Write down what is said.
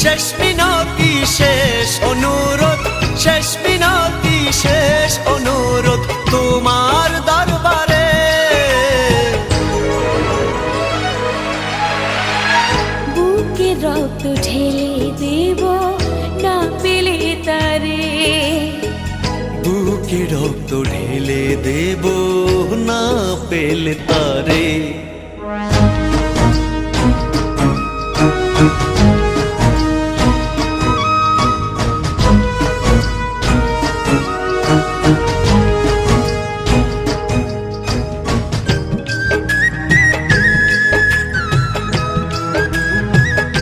শেষ মিনতি শেষ অনুরোধ, শেষ মিনতি শেষ অনুরোধ তোমার দরবারে। বুকে রক্ত ঢেলে দেব না পেলে তারে, বুকে রক্ত ঢেলে দেব না পেলে তারে।